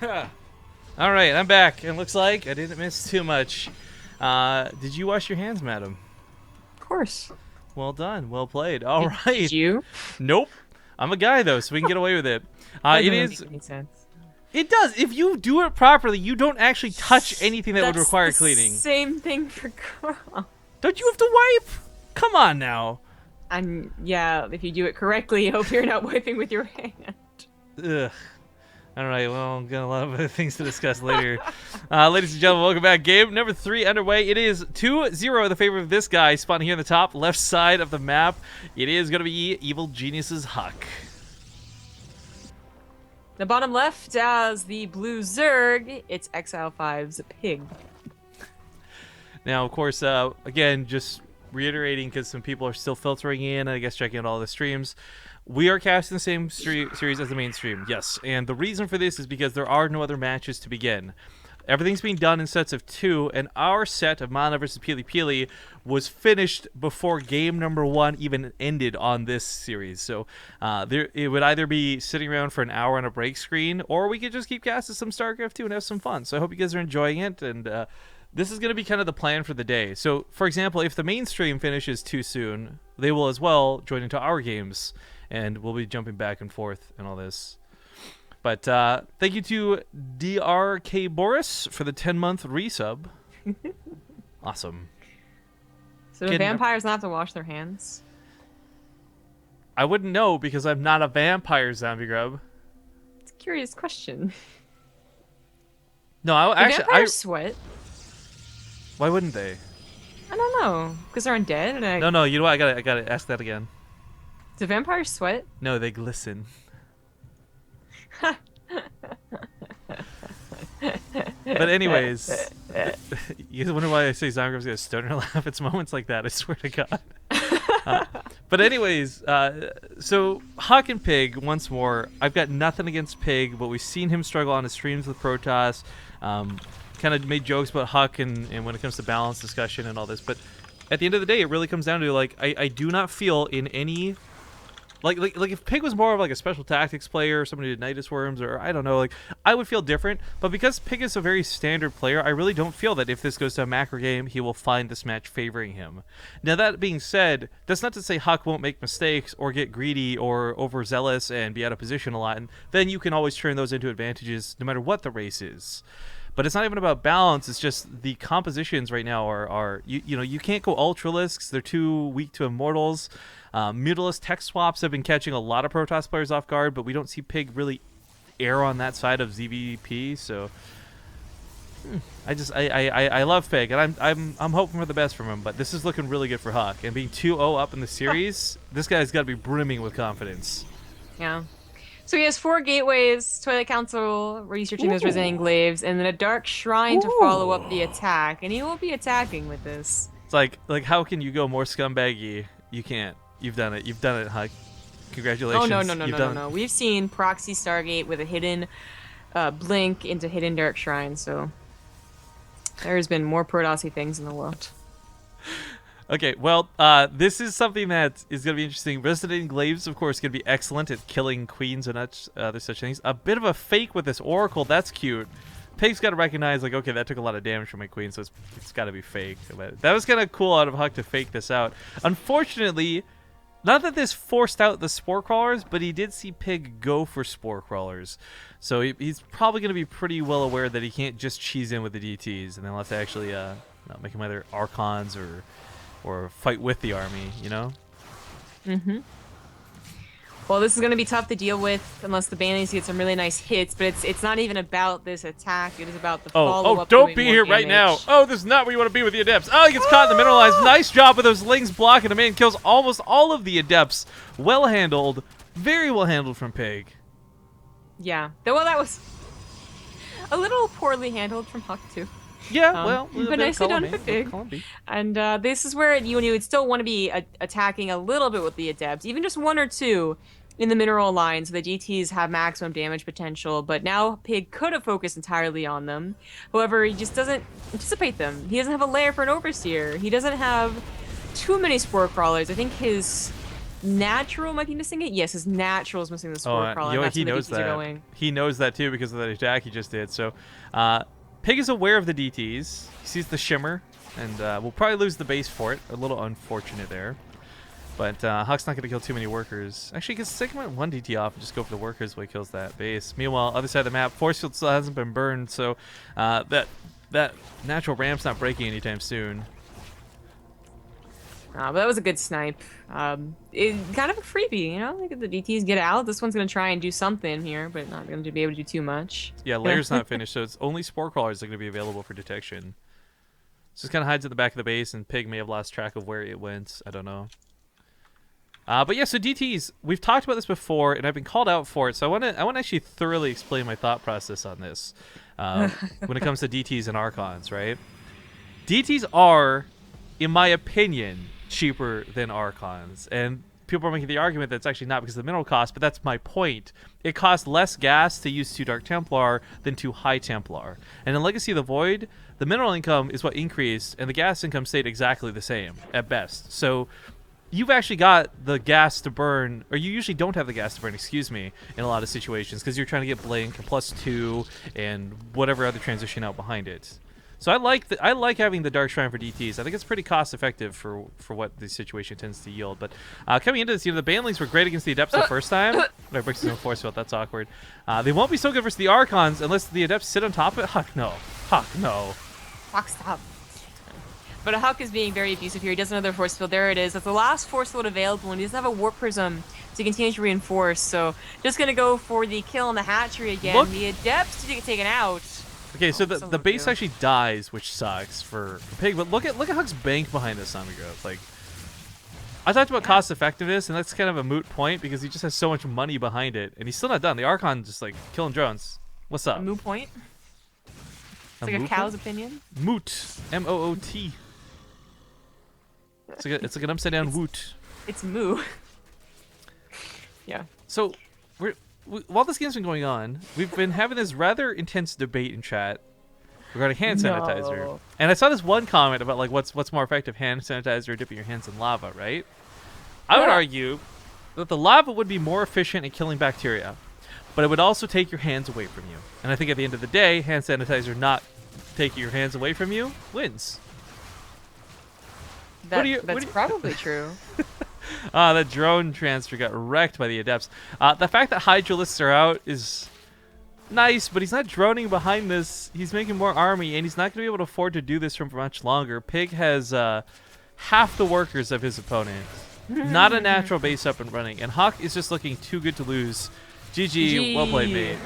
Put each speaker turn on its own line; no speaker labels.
All right, I'm back. It looks like I didn't miss too much. Did you wash your hands, madam?
Of course.
Well done. Well played. All
Did
right.
you?
Nope. I'm a guy, though, so we can get away with it.
That
It
doesn't
is...
make any sense.
It does. If you do it properly, you don't actually touch anything that would require cleaning.
Same thing for girls.
Don't you have to wipe? Come on now.
And yeah, if you do it correctly, I hope you're not wiping with your hand.
Ugh. All right, well, got a lot of other things to discuss later. Ladies and gentlemen, welcome back. Game number 3 underway. It is 2-0 in the favor of this guy, spawning here in the top left side of the map. It is going to be Evil Genius's HuK.
The bottom left as the blue Zerg, it's Exile 5's PiG.
Now, of course, again, just reiterating because some people are still filtering in, I guess checking out all the streams. We are casting the same series as the main stream, yes. And the reason for this is because there are no other matches to begin. Everything's being done in sets of 2, and our set of Mana vs. Peely Peely was finished before game number 1 even ended on this series. So it would either be sitting around for an hour on a break screen, or we could just keep casting some StarCraft 2 and have some fun. So I hope you guys are enjoying it, and this is going to be kind of the plan for the day. So, for example, if the main stream finishes too soon, they will as well join into our games, and we'll be jumping back and forth and all this. But thank you to DRK Boris for the 10-month resub. Awesome.
So do vampires not have to wash their hands?
I wouldn't know because I'm not a vampire, Zombie Grub.
It's a curious question.
No, I
vampires sweat?
Why wouldn't they?
I don't know, because they're undead.
No, you know what? I gotta ask that again.
Do vampires sweat?
No, they glisten. But anyways, you wonder why I say Zombie Grub's got a stoner laugh? It's moments like that, I swear to God. But anyways, so HuK and PiG, once more. I've got nothing against PiG, but we've seen him struggle on his streams with Protoss. Kind of made jokes about HuK and when it comes to balance discussion and all this. But at the end of the day, it really comes down to, like, I do not feel in any... Like if PiG was more of like a special tactics player or somebody who did Nidus Worms or I don't know, like I would feel different. But because PiG is a very standard player, I really don't feel that if this goes to a macro game, he will find this match favoring him. Now that being said, that's not to say HuK won't make mistakes or get greedy or overzealous and be out of position a lot. And then you can always turn those into advantages no matter what the race is. But it's not even about balance. It's just the compositions right now are you know, you can't go Ultralisks. They're too weak to Immortals. Mutalist tech swaps have been catching a lot of Protoss players off guard, but we don't see PiG really err on that side of ZVP. So I love PiG, and I'm hoping for the best from him. But this is looking really good for HuK, and being 2-0 up in the series, this guy's got to be brimming with confidence.
Yeah. So he has 4 gateways, Toilet Council, researching those resonating glaives, and then a dark shrine to follow up the attack. And he will be attacking with this.
It's like how can you go more scumbaggy? You can't. You've done it. You've done it, HuK. Congratulations.
Oh, no. We've seen Proxy Stargate with a hidden blink into hidden Dark Shrine, so there's been more Protossy things in the world.
Okay, well, this is something that is going to be interesting. Resonating Glaives, of course, going to be excellent at killing queens and other such things. A bit of a fake with this Oracle. That's cute. PiG's got to recognize, like, okay, that took a lot of damage from my queen, so it's got to be fake. But that was kind of cool out of HuK to fake this out. Unfortunately, not that this forced out the Spore Crawlers, but he did see PiG go for Spore Crawlers. So he's probably going to be pretty well aware that he can't just cheese in with the DTs, and they'll have to actually make him either Archons or fight with the army, you know?
Mm-hmm. Well, this is going to be tough to deal with unless the Banshees get some really nice hits, but it's not even about this attack. It is about the follow-up.
Oh, don't be here right now. Oh, this is not where you want to be with the Adepts. Oh, he gets caught in the middle lines. Nice job with those Lings blocking him in. Kills almost all of the Adepts. Well handled. Very well handled from PiG.
Yeah. Well, that was a little poorly handled from HuK, too.
Yeah, well,
but nicely done for PiG. And this is where you would still want to be attacking a little bit with the Adepts, even just 1 or 2 in the mineral line, so the GTs have maximum damage potential. But now PiG could have focused entirely on them. However, he just doesn't anticipate them. He doesn't have a lair for an Overseer. He doesn't have too many Spore Crawlers. I think his Natural might be missing it. Yes, his natural is missing the spore crawler.
Yo,
That's
he
where the
knows
DTs are
that.
going.
He knows that too because of that attack he just did. So, Pig is aware of the DTs. He sees the shimmer, and we'll probably lose the base for it. A little unfortunate there. But HuK's not going to kill too many workers. Actually, he gets segment one DT off and just go for the workers while he kills that base. Meanwhile, other side of the map, force field still hasn't been burned, so that natural ramp's not breaking anytime soon.
But that was a good snipe. It kind of a freebie, you know? Like if the DTs get out, this one's going to try and do something here, but not going to be able to do too much.
Yeah, layer's not finished, so it's only spore crawlers that are going to be available for detection. Just kind of hides at the back of the base, and Pig may have lost track of where it went. I don't know. But yeah, so DTs, we've talked about this before, and I've been called out for it, so I want to actually thoroughly explain my thought process on this when it comes to DTs and Archons, right? DTs are, in my opinion, cheaper than Archons, and people are making the argument that it's actually not because of the mineral cost, but that's my point. It costs less gas to use 2 Dark Templar than 2 High Templar, and in Legacy of the Void, the mineral income is what increased, and the gas income stayed exactly the same, at best. So you've actually got the gas to burn, or you usually don't have the gas to burn, excuse me, in a lot of situations, because you're trying to get Blink, +2, and whatever other transition out behind it. So I like having the Dark Shrine for DTs. I think it's pretty cost effective for what the situation tends to yield. But coming into this, the Banelings were great against the Adepts the first time. But breaks his own force field. That's awkward. They won't be so good versus the Archons unless the Adepts sit on top of it. HuK, no. HuK, no.
HuK, stop. But a HuK is being very abusive here. He does another force field. There it is. That's the last force field available, and he doesn't have a Warp Prism to continue to reinforce. So just going to go for the kill on the hatchery again. Look. The Adepts to get taken out.
Okay, so the base actually dies, which sucks for Pig. But look at HuK's bank behind this zombie growth. Like, I talked about cost effectiveness, and that's kind of a moot point because he just has so much money behind it, and he's still not done. The Archon just like killing drones. What's up?
A moot point. It's like a cow's opinion.
Moot, M-O-O-T. It's like an upside down woot.
It's moo. Yeah.
So while this game's been going on, we've been having this rather intense debate in chat regarding hand sanitizer. And I saw this one comment about like what's more effective, hand sanitizer or dipping your hands in lava, right? I would argue that the lava would be more efficient at killing bacteria, but it would also take your hands away from you. And I think at the end of the day, hand sanitizer not taking your hands away from you wins.
That's probably true.
The drone transfer got wrecked by the Adepts. The fact that Hydralisks are out is nice, but he's not droning behind this. He's making more army, and he's not going to be able to afford to do this for much longer. Pig has half the workers of his opponent. Not a natural base up and running, and HuK is just looking too good to lose. GG, well played, mate.